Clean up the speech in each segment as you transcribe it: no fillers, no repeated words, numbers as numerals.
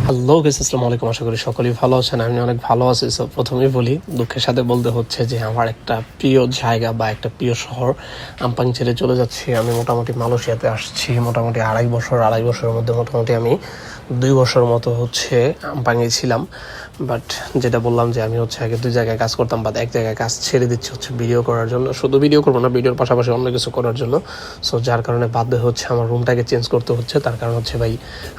Hello guys, আসসালামু আলাইকুম। আশা করি সকলেই ভালো আছেন। আমি অনেক ভালো আছি। সো প্রথমেই বলি, দুঃখের সাথে বলতে হচ্ছে যে আমার একটা প্রিয় জায়গা বা একটা প্রিয় শহর আম্পাং ছেড়ে চলে যাচ্ছি। আমি মোটামুটি মালয়েশিয়াতে আসছি মোটামুটি আড়াই বছরের মধ্যে মোটামুটি আমি 2 বছর মতো হচ্ছে আম্পাংয়ে ছিলাম। বাট যেটা বললাম যে আমি হচ্ছে আগে 2 জায়গায় কাজ করতাম, বাট এক জায়গায় কাজ ছেড়ে দিচ্ছি হচ্ছে ভিডিও করার জন্য। শুধু ভিডিও করবো না, ভিডিওর পাশাপাশি অন্য কিছু করার জন্য। সো যার কারণে বাধ্য হচ্ছে আমার রুমটাকে চেঞ্জ করতে হচ্ছে। তার কারণ হচ্ছে ভাই,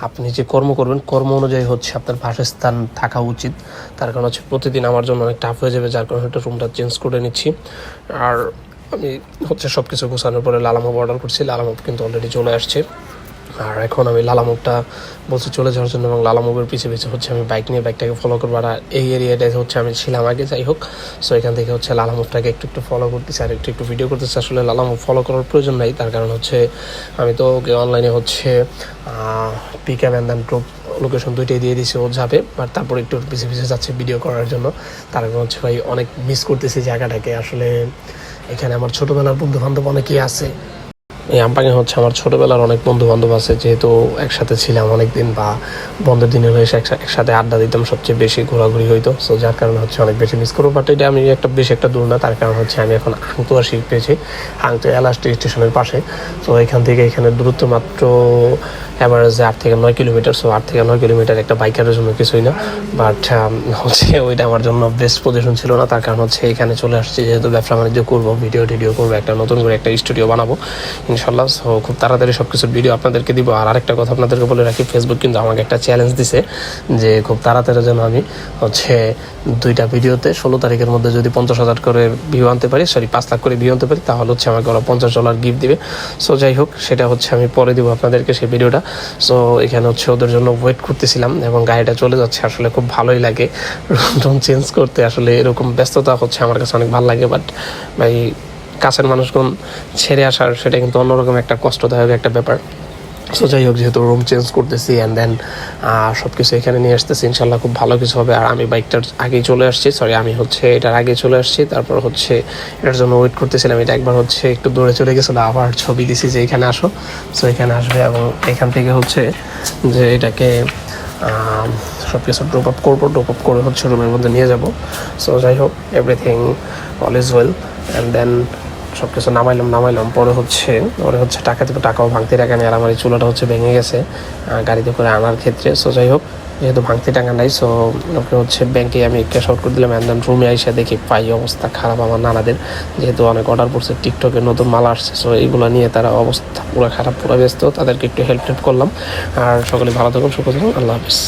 আপনি যে কর্ম করবেন কর্ম অনুযায়ী হচ্ছে আপনার বাসস্থান থাকা উচিত। তার কারণ হচ্ছে প্রতিদিন আমার জন্য অনেক টাফ হয়ে যাবে, যার কারণে একটা রুমটা চেঞ্জ করে নিচ্ছি। আর আমি হচ্ছে সব কিছু গোছানোর পরে লালামুভ অর্ডার করছি। লালামুভ কিন্তু অলরেডি চলে আসছে। আর এখন আমি লালামুভটা বলছি চলে যাওয়ার জন্য, এবং লালামুভের পিছিয়ে হচ্ছে আমি বাইকটাকে ফলো করবো। আর এই এরিয়াটায় হচ্ছে আমি ছিলাম আগে, যাই হোক। সো এখান থেকে হচ্ছে লালামুভটাকে একটু ফলো করতেছি আর একটু ভিডিও করতেছি। আসলে লালামুভ ফলো করার প্রয়োজন নাই, তার কারণ হচ্ছে আমি তো ওকে অনলাইনে হচ্ছে pick up and then drop location দুইটাই দিয়ে দিয়েছি, ও যাবে। আর তারপর একটু পিছিয়ে যাচ্ছে ভিডিও করার জন্য। তার কারণ হচ্ছে ভাই অনেক মিস করতেছি জায়গাটাকে। আসলে এখানে আমার ছোটোবেলার বন্ধুবান্ধব অনেকেই আছে। এই আম্পাঙে হচ্ছে আমার ছোটোবেলার অনেক বন্ধুবান্ধব আছে, যেহেতু একসাথে ছিলাম অনেক দিন, বা বন্ধের দিনের হয়েছে একসাথে আড্ডা দিতাম, সবচেয়ে বেশি ঘোরাঘুরি হইতো। সো যার কারণে হচ্ছে অনেক বেশি মিস করবো। বাট এটা আমি বেশি একটা দূর না, তার কারণ হচ্ছে আমি এখন হাংতু আসি পেয়েছি, হাংতু এলাস্টি স্টেশনের পাশে। তো এখান থেকে এখানে দূরত্ব মাত্র অ্যাভারেজে 8 থেকে 9 কিলোমিটার। সো 8 থেকে 9 কিলোমিটার একটা বাইকারের জন্য কিছুই না। বাট হচ্ছে ওইটা আমার জন্য বেস্ট পজিশন ছিল না, তার কারণ হচ্ছে এখানে চলে আসছি যেহেতু ব্যবসা বাণিজ্য করবো, ভিডিও করবো, একটা নতুন করে একটা স্টুডিও বানাবো ইনশাল্লাহ। সো খুব তাড়াতাড়ি সব কিছুর ভিডিও আপনাদেরকে দিব। আর আরেকটা কথা আপনাদেরকে বলে রাখি, ফেসবুক কিন্তু আমাকে একটা চ্যালেঞ্জ দিছে যে খুব তাড়াতাড়ি যেন আমি হচ্ছে 2টা ভিডিওতে 16 তারিখের মধ্যে যদি 50,000 করে ভিউ আনতে পারি, 5 লাখ করে ভিউ আনতে পারি, তাহলে হচ্ছে আমাকে ওরা $50 গিফট দিবে। সো যাই হোক, সেটা হচ্ছে আমি পরে দিব আপনাদেরকে সেই ভিডিওটা। সো এখানে হচ্ছে ওদের জন্য ওয়েট করতেছিলাম, এবং গাড়িটা চলে যাচ্ছে। আসলে খুব ভালোই লাগে রুম চেঞ্জ করতে। আসলে এরকম ব্যস্ততা হচ্ছে আমার কাছে অনেক ভালো লাগে। বাট ভাই, কাছের মানুষগুন ছেড়ে আসার সেটা কিন্তু অন্যরকম একটা কষ্টদায়ক একটা ব্যাপার। সো যাই হোক, যেহেতু রুম চেঞ্জ করতেছি অ্যান্ড দেন সব কিছু এখানে নিয়ে আসতেছি, ইনশাল্লাহ খুব ভালো কিছু হবে। আর আমি বাইকটার আগেই চলে আসছি, আমি হচ্ছে এটার আগে চলে আসছি। তারপর হচ্ছে এটার জন্য ওয়েট করতেছিলাম। এটা একবার হচ্ছে একটু দূরে চলে গেছিলো, আবার ছবি দিছি যে এখানে আসো। সো এখানে আসবে, এবং এখান থেকে হচ্ছে যে এটাকে সব কিছু ড্রপ আপ করে হচ্ছে রুমের মধ্যে নিয়ে যাব। সো যাই হোক, everything all is well. And then সব কিছু নামাইলাম পরে হচ্ছে টাকা দেবো। টাকাও ভাঙতি টাকা নেই, আর আমার এই চুলাটা হচ্ছে ভেঙে গেছে গাড়িতে করে আনার ক্ষেত্রে। সো যাই হোক, যেহেতু ভাঙতি টাকা নাই, সো ওকে হচ্ছে ব্যাংকে আমি ক্যাশ আউট করে দিলাম। অ্যান্ড দেন রুমে এসে দেখি পাই অবস্থা খারাপ আমার নানাদের, যেহেতু অনেক অর্ডার পড়ছে, টিকটকে নতুন মাল আসছে। সো এইগুলো নিয়ে তারা অবস্থা পুরো খারাপ, পুরো ব্যস্ত। তাদেরকে একটু হেল্প করলাম। আর সকলে ভালো থাকুন, সুখ থাকুন, আল্লাহ হাফিজ।